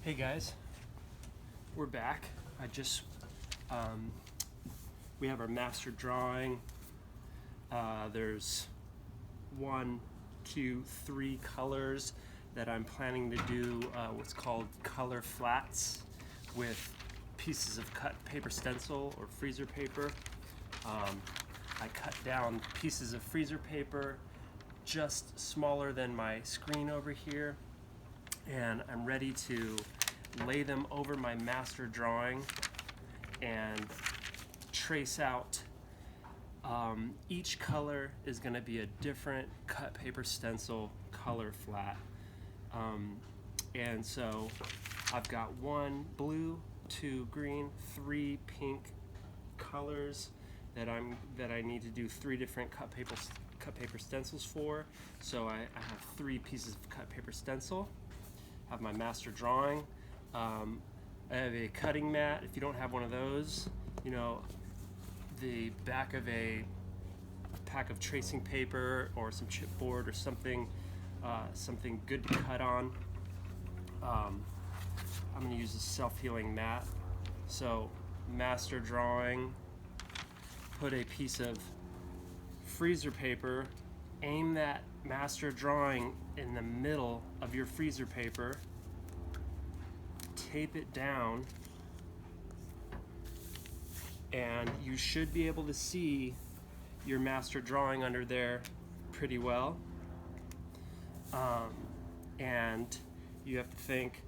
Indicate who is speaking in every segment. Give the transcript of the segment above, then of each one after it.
Speaker 1: Hey guys, we're back. We have our master drawing. There's 1, 2, 3 colors that I'm planning to do what's called color flats with pieces of cut paper stencil or freezer paper. I cut down pieces of freezer paper just smaller than my screen over here, and I'm ready to lay them over my master drawing and trace out. Each color is going to be a different cut paper stencil color flat, and so I've got 1 blue, 2 green, 3 pink colors that I need to do 3 different cut paper stencils for. So I have 3 pieces of cut paper stencil. I have my master drawing. I have a cutting mat. If you don't have one of those, you know, the back of a pack of tracing paper or some chipboard or something, something good to cut on. I'm going to use a self-healing mat. So master drawing, put a piece of freezer paper, aim that master drawing in the middle of your freezer paper, tape it down, and you should be able to see your master drawing under there pretty well. And you have to think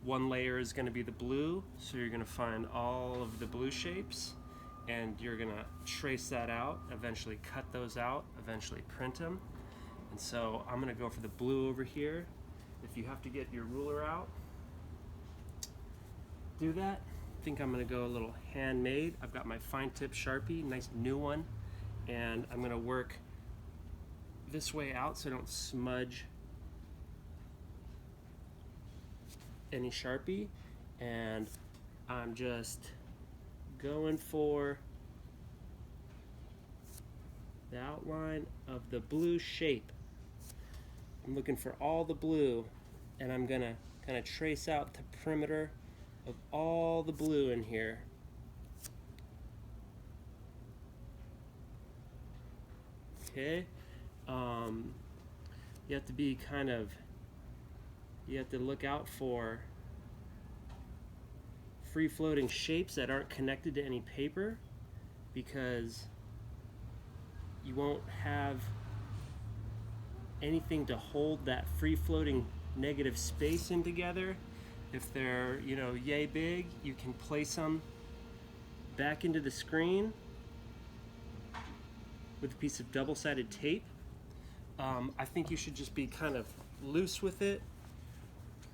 Speaker 1: 1 layer is going to be the blue, so you're going to find all of the blue shapes and you're going to trace that out, eventually cut those out, eventually print them. And so I'm going to go for the blue over here. If you have to get your ruler out, do that. I think I'm going to go a little handmade. I've got my fine tip Sharpie, nice new one, and I'm going to work this way out so I don't smudge any Sharpie. And I'm just going for the outline of the blue shape. I'm looking for all the blue, and I'm gonna kind of trace out the perimeter of all the blue in here. Okay, you have to be you have to look out for free-floating shapes that aren't connected to any paper, because you won't have anything to hold that free-floating negative space in together. If they're, you know, yay big, you can place them back into the screen with a piece of double-sided tape. I think you should just be kind of loose with it,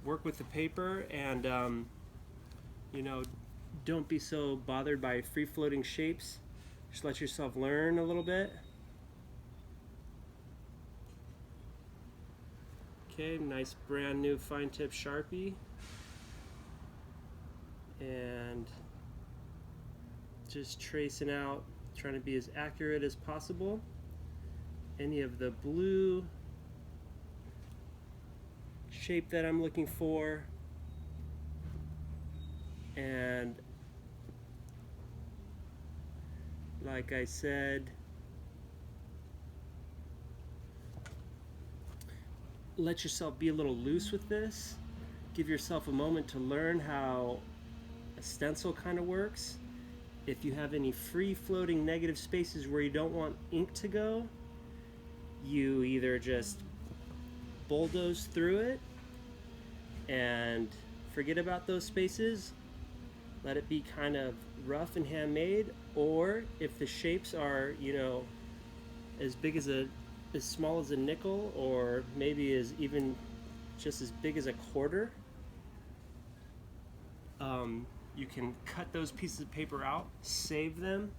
Speaker 1: work with the paper, and you know, don't be so bothered by free-floating shapes. Just let yourself learn a little bit. Okay, nice brand new fine tip Sharpie. And just tracing out, trying to be as accurate as possible. Any of the blue shape that I'm looking for. And like I said, let yourself be a little loose with this. Give yourself a moment to learn how a stencil kind of works. If you have any free-floating negative spaces where you don't want ink to go, you either just bulldoze through it and forget about those spaces, let it be kind of rough and handmade, or if the shapes are, you know, as small as a nickel, or maybe even just as big as a quarter, you can cut those pieces of paper out, save them,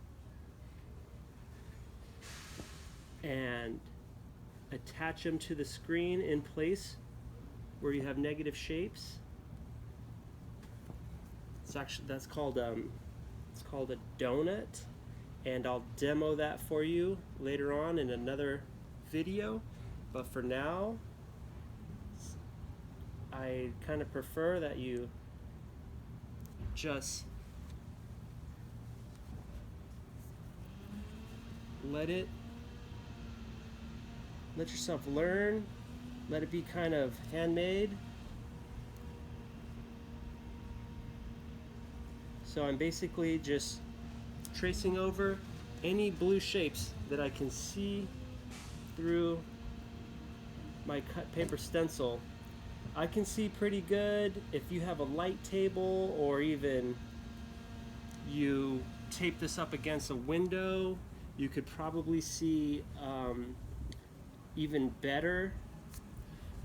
Speaker 1: and attach them to the screen in place where you have negative shapes. That's called it's called a donut, and I'll demo that for you later on in another video. But for now, I kind of prefer that you just let yourself learn, let it be kind of handmade. So I'm basically just tracing over any blue shapes that I can see through my cut paper stencil. I can see pretty good. If you have a light table, or even you tape this up against a window, you could probably see even better.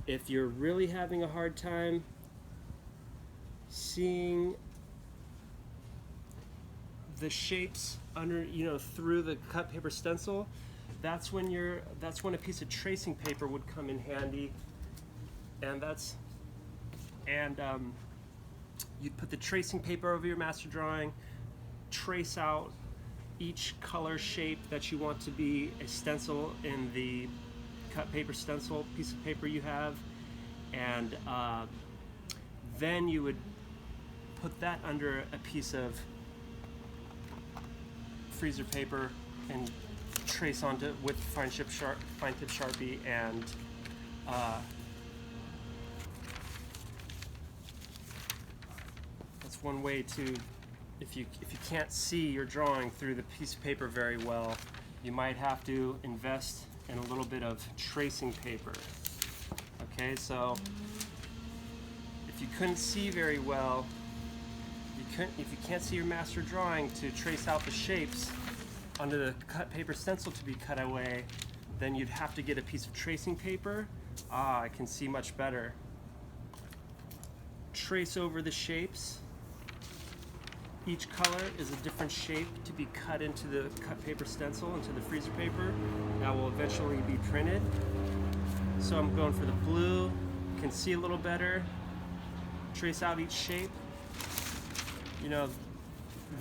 Speaker 1: If you're really having a hard time seeing the shapes under, through the cut paper stencil, that's when a piece of tracing paper would come in handy. And you'd put the tracing paper over your master drawing, trace out each color shape that you want to be a stencil in the cut paper stencil piece of paper you have, and then you would put that under a piece of freezer paper and trace onto it with fine tip Sharpie, and that's one way to, if you can't see your drawing through the piece of paper very well, you might have to invest in a little bit of tracing paper. Okay, so if you couldn't see very well, if you can't see your master drawing to trace out the shapes under the cut paper stencil to be cut away, then you'd have to get a piece of tracing paper. I can see much better. Trace over the shapes. Each color is a different shape to be cut into the cut paper stencil, into the freezer paper that will eventually be printed. So I'm going for the blue. You can see a little better. Trace out each shape.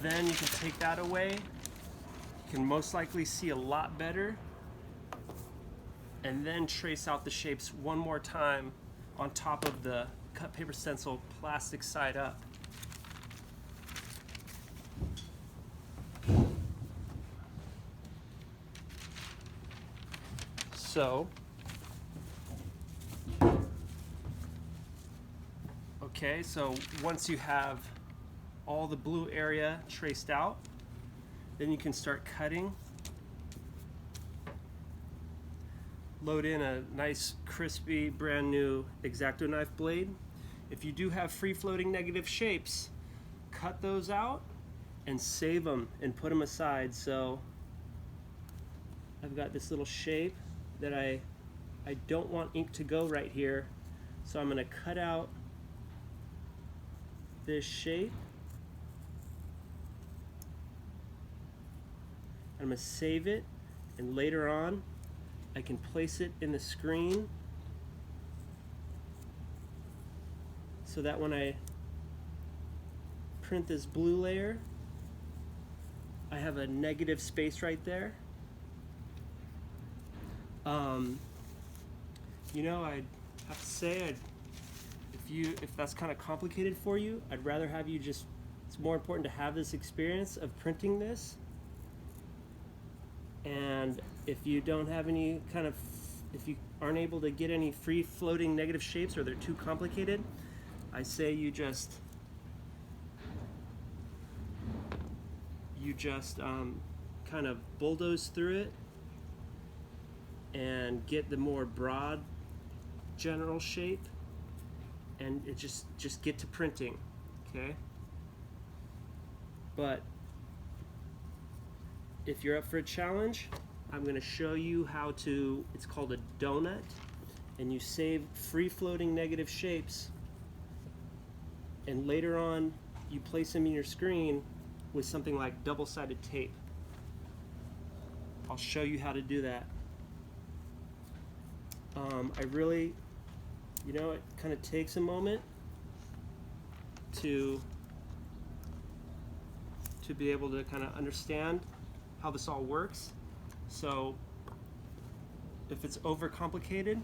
Speaker 1: Then you can take that away. You can most likely see a lot better. And then trace out the shapes one more time on top of the cut paper stencil, plastic side up. So, okay, so once you have all the blue area traced out, then you can start cutting. Load in a nice, crispy, brand new X-Acto knife blade. If you do have free-floating negative shapes, cut those out and save them and put them aside. So I've got this little shape that I don't want ink to go right here, so I'm going to cut out this shape. I'm going to save it, and later on I can place it in the screen so that when I print this blue layer, I have a negative space right there. I'd have to say, if that's kind of complicated for you, I'd rather have you it's more important to have this experience of printing this. And if you don't have if you aren't able to get any free floating negative shapes, or they're too complicated, I say you just kind of bulldoze through it and get the more broad general shape, and it just get to printing, okay? But if you're up for a challenge, I'm going to show you how to, it's called a donut, and you save free floating negative shapes, and later on you place them in your screen with something like double-sided tape. I'll show you how to do that. I really, it kind of takes a moment to be able to kind of understand how this all works. So if it's overcomplicated,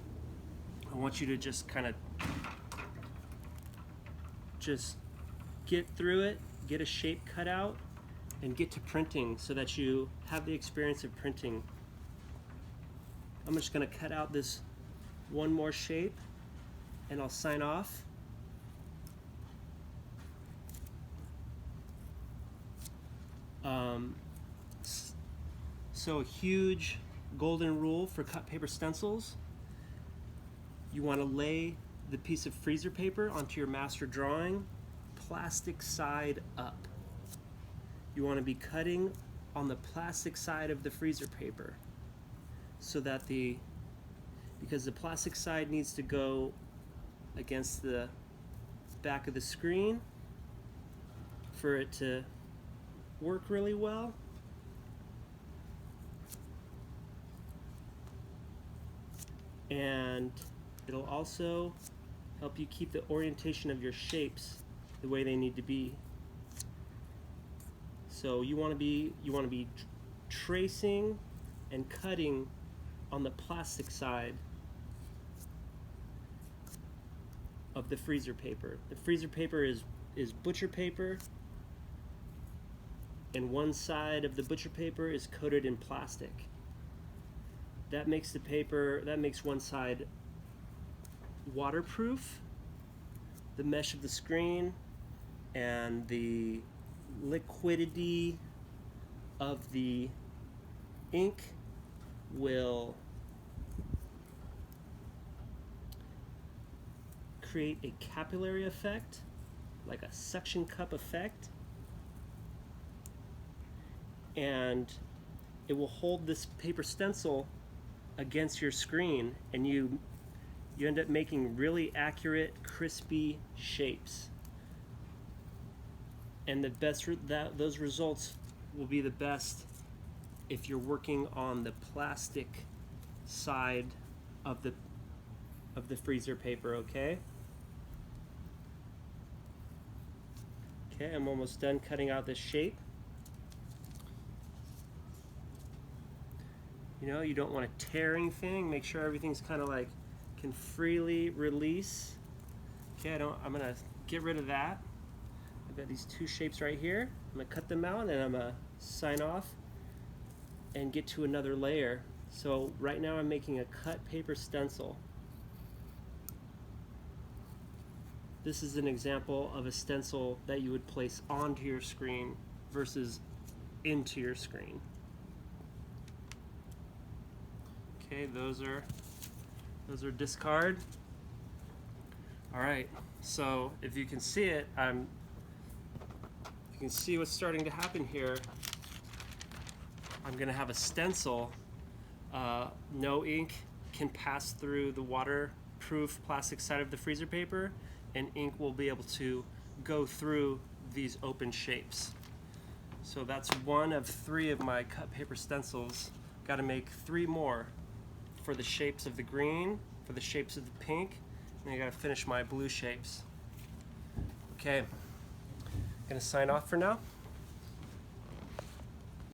Speaker 1: I want you to just kind of just get through it, get a shape cut out and get to printing so that you have the experience of printing. I'm just going to cut out this one more shape and I'll sign off. So a huge golden rule for cut paper stencils: you want to lay the piece of freezer paper onto your master drawing plastic side up. You want to be cutting on the plastic side of the freezer paper so that because the plastic side needs to go against the back of the screen for it to work really well. And it'll also help you keep the orientation of your shapes the way they need to be. So you want to be tracing and cutting on the plastic side of the freezer paper. The freezer paper is butcher paper, and one side of the butcher paper is coated in plastic. That makes one side waterproof. The mesh of the screen and the liquidity of the ink will create a capillary effect, like a suction cup effect, and it will hold this paper stencil against your screen, and you end up making really accurate, crispy shapes. And those results will be the best if you're working on the plastic side of the freezer paper. Okay, I'm almost done cutting out this shape. You don't want to tear anything. Make sure everything's kind of like can freely release. Okay, I'm gonna get rid of that. I've got these two shapes right here. I'm gonna cut them out and I'm gonna sign off and get to another layer. So right now I'm making a cut paper stencil. This is an example of a stencil that you would place onto your screen versus into your screen. Okay, those are discard. All right, so if you can see it, you can see what's starting to happen here. I'm gonna have a stencil. No ink can pass through the waterproof plastic side of the freezer paper, and ink will be able to go through these open shapes. So that's one of 3 of my cut paper stencils. Got to make 3 more for the shapes of the green, for the shapes of the pink, and I got to finish my blue shapes. Okay, I'm gonna sign off for now.